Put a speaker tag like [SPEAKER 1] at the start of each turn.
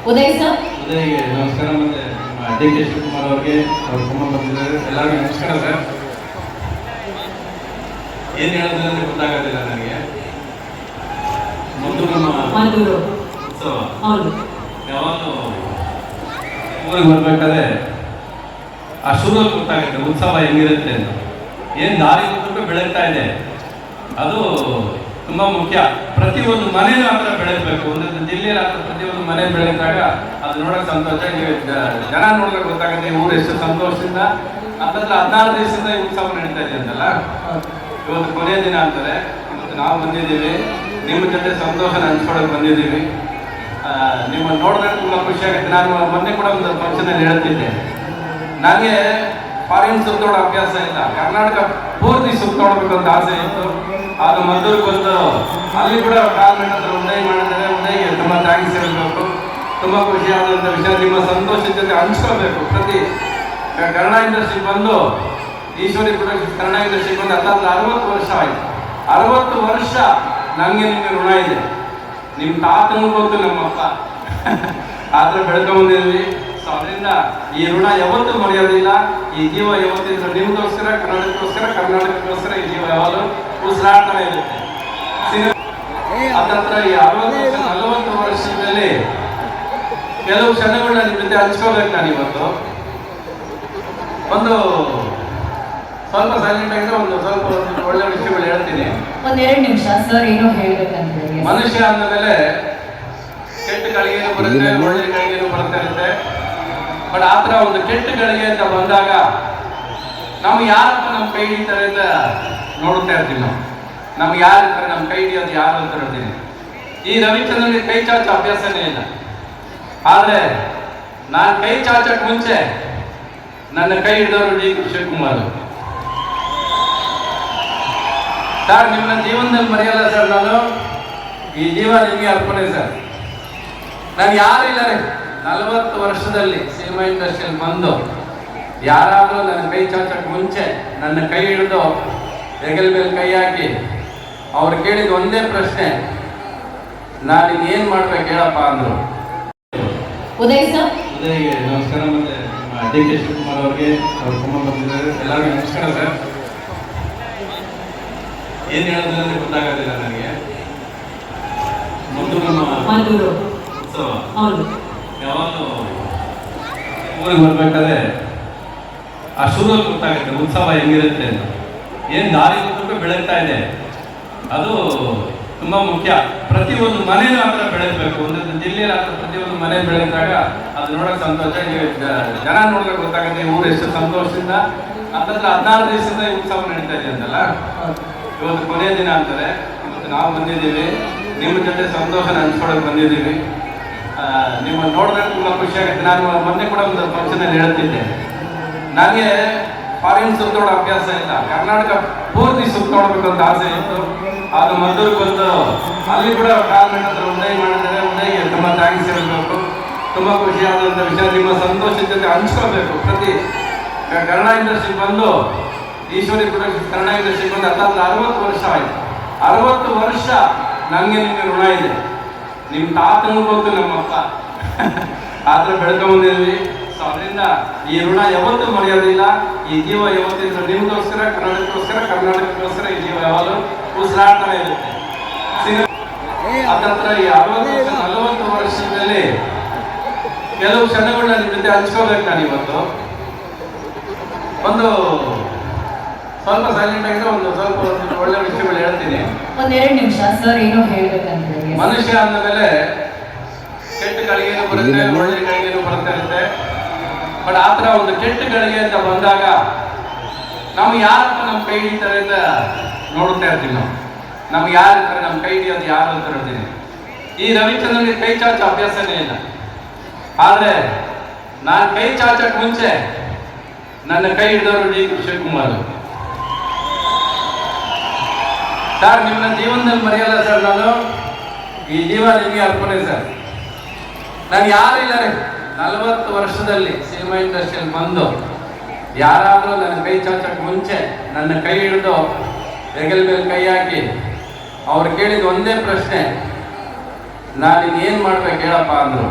[SPEAKER 1] Uday sir.
[SPEAKER 2] ಉದಯ್ಗೆ ನಮಸ್ಕಾರ. ಮತ್ತೆ D K Shivakumar ಅವ್ರಿಗೆ ಅವ್ರ ಕುಮಾರ್ ಬಂದಿದ್ದಾರೆ. ಎಲ್ಲರಿಗೂ ನಮಸ್ಕಾರ ಸರ್. ಏನು ಹೇಳೋದಂದ್ರೆ ಗೊತ್ತಾಗೋದಿಲ್ಲ ನನಗೆ. ಮೊದಲು ನಮ್ಮ ಉತ್ಸವ ಯಾವಾಗಲೂ ಊರಿಗೆ ಬರ್ಬೇಕಾದ್ರೆ ಆ ಶುರುವಲ್ಲಿ ಗೊತ್ತಾಗುತ್ತೆ ಉತ್ಸವ ಹೆಂಗಿರುತ್ತೆ ಅಂತ. ಏನು ದಾರಿ ಉದ್ದಕ್ಕೂ ಬೆಳೀತಾ ಇದೆ ಅದು ತುಂಬ ಮುಖ್ಯ. ಪ್ರತಿಯೊಂದು ಮನೇನೂ ಆ ಥರ ಬೆಳೆಯಬೇಕು. ಒಂದೊಂದು ಜಿಲ್ಲೆಯಲ್ಲಿ ಆ ಥರ ಪ್ರತಿಯೊಂದು ಮನೆ ಬೆಳೆದಾಗ ಅದು ನೋಡೋಕೆ ಸಂತೋಷ. ಜನ ನೋಡಿದ್ರೆ ಗೊತ್ತಾಗುತ್ತೆ ಊರು ಎಷ್ಟು ಸಂತೋಷದಿಂದ. ಅಂತಂದ್ರೆ 16 ದಿವಸದಿಂದ ಈ ಉತ್ಸವ ನಡೀತಾ ಇದೆ ಅಂತಲ್ಲ. ಇವತ್ತು ಕೊನೆಯ ದಿನ ಅಂತಾರೆ. ಇವತ್ತು ನಾವು ಬಂದಿದ್ದೀವಿ, ನಿಮ್ಮ ಜೊತೆ ಸಂತೋಷನ ಹಂಚ್ಕೊಳ್ಳೋಕೆ ಬಂದಿದ್ದೀವಿ. ನಿಮ್ಮನ್ನು ನೋಡಿದ್ರೆ ತುಂಬ ಖುಷಿಯಾಗುತ್ತೆ. ನಾನು ಮೊನ್ನೆ ಕೂಡ ಒಂದು ಫಂಕ್ಷನಲ್ಲಿ ಹೇಳ್ತಿದ್ದೆ, ನನಗೆ ಫಾರಿನ್ ಸುತ್ತೋಡೋ ಅಭ್ಯಾಸ ಇಲ್ಲ, ಕರ್ನಾಟಕ ಪೂರ್ತಿ ಸುತ್ತೋಡ್ಬೇಕು ಅಂತ ಆಸೆ ಇತ್ತು. ಅದು ಮದ್ದೂರಿಗೆ ಬಂದು ಅಲ್ಲಿ ಕೂಡ ಕಾಲ್ಮೆಂಟ್ ಹತ್ರ ಉದಯ್ ಮಾಡಿದರೆ ಉದಯ್ಗೆ ತುಂಬ ಥ್ಯಾಂಕ್ಸ್ ಹೇಳಬೇಕು. ತುಂಬ ಖುಷಿಯಾದಂಥ ವಿಷಯ. ನಿಮ್ಮ ಸಂತೋಷದ ಜೊತೆ ಹಂಚ್ಕೋಬೇಕು. ಪ್ರತಿ ಕನ್ನಡ ಇಂಡಸ್ಟ್ರಿ ಬಂದು ಈಶ್ವರಿ ಪ್ರೊಡಕ್ಷನ್ಸ್ ಕನ್ನಡ ಇಂಡಸ್ಟ್ರಿ ಬಂದು 60 ವರ್ಷ ಆಯಿತು. 60 ವರ್ಷ ನನಗೆ ನಿಮಗೆ ಋಣ ಇದೆ. ನಿಮ್ಮ ತಾತನೂ ಗೊತ್ತು, ನಮ್ಮಪ್ಪ ಆ ಥರ ಬೆಳ್ಕೊಂಬಂದಿದ್ವಿ. ಸೊ ಅದರಿಂದ ಈ ಋಣ ಯಾವತ್ತೂ ಮರೆಯೋದಿಲ್ಲ. ಈ ಜೀವ ಯಾವತ್ತಿಂದ ನಿಮ್ಗೋಸ್ಕರ, ಕರ್ನಾಟಕಕ್ಕೋಸ್ಕರ ಈ ಜೀವ ಯಾವಾಗಲೂ ಉಸಿರಾಡ್ತಾನೆ ಇರುತ್ತೆ. ಅದತ್ರ ಈ 40 ವರ್ಷದಲ್ಲಿ ಕೆಲವು ಕ್ಷಣಗಳನ್ನ ನಿಮ್ಮ ಜೊತೆ ಹಂಚ್ಕೋಬೇಕು. ನಾನು ಇವತ್ತು ಒಂದು ಸ್ವಲ್ಪ ಸೈಲೆಂಟ್ ಆಗಿದ್ರೆ ಸ್ವಲ್ಪ ಒಳ್ಳೆ ವಿಷಯಗಳು ಹೇಳ್ತೀನಿ.
[SPEAKER 1] ಒಂದೆರಡು ನಿಮಿಷ ಸರ್ ಏನೋ ಹೇಳ್ಬೇಕಂತ.
[SPEAKER 2] ಮನುಷ್ಯ ಅಂದಮೇಲೆ ಕೆಟ್ಟ ಗಳಿಗೆನೂ ಬರುತ್ತೆ, ಒಳ್ಳೆ ಗಳಿಗೆನೂ ಬರ್ತಾ ಇರುತ್ತೆ. ಬಟ್ ಆ ಥರ ಒಂದು ಕೆಟ್ಟ ಗಳಿಗೆ ಅಂತ ಬಂದಾಗ ನಾವು ಯಾರಪ್ಪ ನಮ್ಮ ಕೈ ಹಿಡಿತಾರೆ ಅಂತ ನೋಡ್ತಾ ಇರ್ತೀವಿ. ನಮ್ಗೆ ಯಾರು ಇರ್ತಾರೆ ನಮ್ಮ ಕೈ ಹಿಡಿಯೋದು ಯಾರು ಅಂತ ಹೇಳ್ತೀನಿ. ಈ ರವಿಚಂದ್ರನಿಗೆ ಕೈ ಚಾಚೋ ಅಭ್ಯಾಸನೇ ಇಲ್ಲ. ಆದರೆ ನಾನು ಕೈ ಚಾಚಕ್ಕೆ ಮುಂಚೆ ನನ್ನ ಕೈ ಹಿಡಿದವರು ಡಿ ಕೆ ಶಿವಕುಮಾರ್ ಸರ್. ನಿಮ್ಮ ಜೀವನದಲ್ಲಿ ಮರೆಯಲ್ಲ ಸರ್. ನಾನು ಈ ಜೀವ ನಿಮಗೆ ಅರ್ಪಣೆ ಸರ್. ನಾನು ಯಾರು ಇಲ್ಲ ರೀ, 40 ವರ್ಷದಲ್ಲಿ ಸಿನಿಮಾ ಇಂಡಸ್ಟ್ರಿಯಲ್ಲಿ ಬಂದು ಯಾರಾದರೂ ನನ್ನ ಕೈ ಚಾಚಕ್ಕೆ ಮುಂಚೆ ನನ್ನ ಕೈ ಹಿಡಿದು ಹೆಗಲ ಮೇಲೆ ಕೈ ಹಾಕಿ ಅವ್ರು ಕೇಳಿದ ಒಂದೇ ಪ್ರಶ್ನೆ, ನಾನು ಏನು ಮಾಡ್ಬೇಕು ಹೇಳಪ್ಪ ಅಂದರು.
[SPEAKER 1] ಉದಯ್ ಸರ್.
[SPEAKER 2] ಉದಯ್ಗೆ ನಮಸ್ಕಾರ. ಮತ್ತೆ ಡಿ ಕೆ ಶಿವಕುಮಾರ್ ಅವ್ರಿಗೆ ಅವ್ರ ಕುಮಾರ್ ಬಂದಿದ್ದಾರೆ. ಎಲ್ಲರಿಗೂ ನಮಸ್ಕಾರ ಸರ್. ಏನು ಹೇಳೋದಂದ್ರೆ ಗೊತ್ತಾಗೋದಿಲ್ಲ ನನಗೆ. ಮೊದಲು ನಮ್ಮ ಉತ್ಸವ ಯಾವಾಗಲೂ ಊರಿಗೆ ಬರ್ಬೇಕಾದ್ರೆ ಆ ಶುರುವಲ್ಲಿ ಗೊತ್ತಾಗುತ್ತೆ ಉತ್ಸವ ಹೆಂಗಿರುತ್ತೆ ಅಂತ. ಏನು ದಾರಿ ಉದ್ದಕ್ಕೂ ಬೆಳೀತಾ ಇದೆ ಅದು ತುಂಬ ಮುಖ್ಯ. ಪ್ರತಿಯೊಂದು ಮನೇನೂ ಆ ಥರ ಬೆಳೆಯಬೇಕು. ಒಂದೊಂದು ಜಿಲ್ಲೆಯಲ್ಲಿ ಆ ಥರ ಪ್ರತಿಯೊಂದು ಮನೆ ಬೆಳೆದಾಗ ಅದು ನೋಡೋಕೆ ಸಂತೋಷ. ಜನ ನೋಡಿದ್ರೆ ಗೊತ್ತಾಗುತ್ತೆ ಊರು ಎಷ್ಟು ಸಂತೋಷದಿಂದ. ಅಂತಂದ್ರೆ 16 ದಿವಸದಿಂದ ಈ ಉತ್ಸವ ನಡೀತಾ ಇದೆ ಅಂತಲ್ಲ. ಇವತ್ತು ಕೊನೆಯ ದಿನ ಅಂತಾರೆ. ಇವತ್ತು ನಾವು ಬಂದಿದ್ದೀವಿ, ನಿಮ್ಮ ಜೊತೆ ಸಂತೋಷನ ಹಂಚ್ಕೊಳ್ಳೋಕೆ ಬಂದಿದ್ದೀವಿ. ನಿಮ್ಮನ್ನು ನೋಡಿದ್ರೆ ತುಂಬ ಖುಷಿಯಾಗುತ್ತೆ. ನಾನು ಮೊನ್ನೆ ಕೂಡ ಒಂದು ಫಂಕ್ಷನಲ್ಲಿ ಹೇಳ್ತಿದ್ದೆ, ನನಗೆ ಫಾರಿನ್ ಸುತ್ತೋಡೋ ಅಭ್ಯಾಸ ಇಲ್ಲ, ಕರ್ನಾಟಕ ಪೂರ್ತಿ ಸುತ್ತೋಡ್ಬೇಕು ಅಂತ ಆಸೆ ಇತ್ತು. ಅದು ಮದ್ದೂರಿಗೆ ಬಂದು ಅಲ್ಲಿ ಕೂಡ ಕಾಲ್ಮೆಂಟ್ ಹತ್ರ ಉದಯ್ ಮಾಡಿದರೆ ಉದಯ್ಗೆ ತುಂಬ ಥ್ಯಾಂಕ್ಸ್ ಹೇಳಬೇಕು. ತುಂಬ ಖುಷಿಯಾದಂಥ ವಿಷಯ. ನಿಮ್ಮ ಸಂತೋಷದ ಜೊತೆ ಹಂಚ್ಕೋಬೇಕು. ಪ್ರತಿ ಕನ್ನಡ ಇಂಡಸ್ಟ್ರಿ ಬಂದು ಈಶ್ವರಿ ಪ್ರೊಡಕ್ಷನ್ಸ್ ಕನ್ನಡ ಇಂಡಸ್ಟ್ರಿ ಬಂದು 60 ವರ್ಷ ಆಯಿತು. 60 ವರ್ಷ ನನಗೆ ನಿಮಗೆ ಋಣ ಇದೆ. ನಿಮ್ಮ ತಾತನೂ ಗೊತ್ತು, ನಮ್ಮಪ್ಪ ಆ ಥರ ಬೆಳ್ಕೊಂಬಂದಿದ್ವಿ. ಸೊ ಅದರಿಂದ ಈ ಋಣ ಯಾವತ್ತೂ ಮರೆಯೋದಿಲ್ಲ. ಈ ಜೀವ ಯಾವತ್ತಿಂದ ನಿಮ್ಗೋಸ್ಕರ, ಕರ್ನಾಟಕಕ್ಕೋಸ್ಕರ ಈ ಜೀವ ಯಾವಾಗಲೂ ಉಸಿರಾಡ್ತಾನೆ ಇರುತ್ತೆ. ಅದತ್ರ ಈ 40 ವರ್ಷದಲ್ಲಿ ಕೆಲವು ಕ್ಷಣಗಳನ್ನ ನಿಮ್ಮ ಜೊತೆ ಹಂಚ್ಕೋಬೇಕು. ನಾನು ಇವತ್ತು ಒಂದು ಸ್ವಲ್ಪ ಸೈಲೆಂಟ್ ಆಗಿದ್ರೆ ಸ್ವಲ್ಪ ಒಳ್ಳೆ ವಿಷಯಗಳು ಹೇಳ್ತೀನಿ.
[SPEAKER 1] ಒಂದೆರಡು ನಿಮಿಷ ಸರ್ ಏನೋ ಹೇಳ್ಬೇಕಂತ.
[SPEAKER 2] ಮನುಷ್ಯ ಅಂದಮೇಲೆ ಕೆಟ್ಟ ಗಳಿಗೆನೂ ಬರುತ್ತೆ, ಒಳ್ಳೆ ಗಳಿಗೆನೂ ಬರ್ತಾ ಇರುತ್ತೆ. ಬಟ್ ಆ ಥರ ಒಂದು ಕೆಟ್ಟ ಗಳಿಗೆ ಅಂತ ಬಂದಾಗ ನಾವು ಯಾರಪ್ಪ ನಮ್ಮ ಕೈ ಹಿಡಿತಾರೆ ಅಂತ ನೋಡ್ತಾ ಇರ್ತೀವಿ. ನಮ್ಗೆ ಯಾರು ಇರ್ತಾರೆ ನಮ್ಮ ಕೈ ಹಿಡಿಯೋದು ಯಾರು ಅಂತ ಹೇಳ್ತೀನಿ. ಈ ರವಿಚಂದ್ರನಿಗೆ ಕೈ ಚಾಚೋ ಅಭ್ಯಾಸನೇ ಇಲ್ಲ. ಆದರೆ ನಾನು ಕೈ ಚಾಚಕ್ಕೆ ಮುಂಚೆ ನನ್ನ ಕೈ ಹಿಡಿದವರು ಡಿ ಕೆ ಶಿವಕುಮಾರ್ ಸರ್. ನಿಮ್ಮ ಜೀವನದಲ್ಲಿ ಮರೆಯಲ್ಲ ಸರ್. ನಾನು ಈ ಜೀವ ನಿಮಗೆ ಅರ್ಪಣೆ ಸರ್. ನಾನು ಯಾರು ಇಲ್ಲ ರೀ, 40 ವರ್ಷದಲ್ಲಿ ಸಿನಿಮಾ ಇಂಡಸ್ಟ್ರಿಯಲ್ಲಿ ಬಂದು ಯಾರಾದರೂ ನನ್ನ ಕೈ ಚಾಚಕ್ಕೆ ಮುಂಚೆ ನನ್ನ ಕೈ ಹಿಡಿದು ಹೆಗಲ ಮೇಲೆ ಕೈ ಹಾಕಿ ಅವ್ರು ಕೇಳಿದ ಒಂದೇ ಪ್ರಶ್ನೆ, ನಾನು ಏನು ಮಾಡ್ಬೇಕು ಹೇಳಪ್ಪ ಅಂದರು.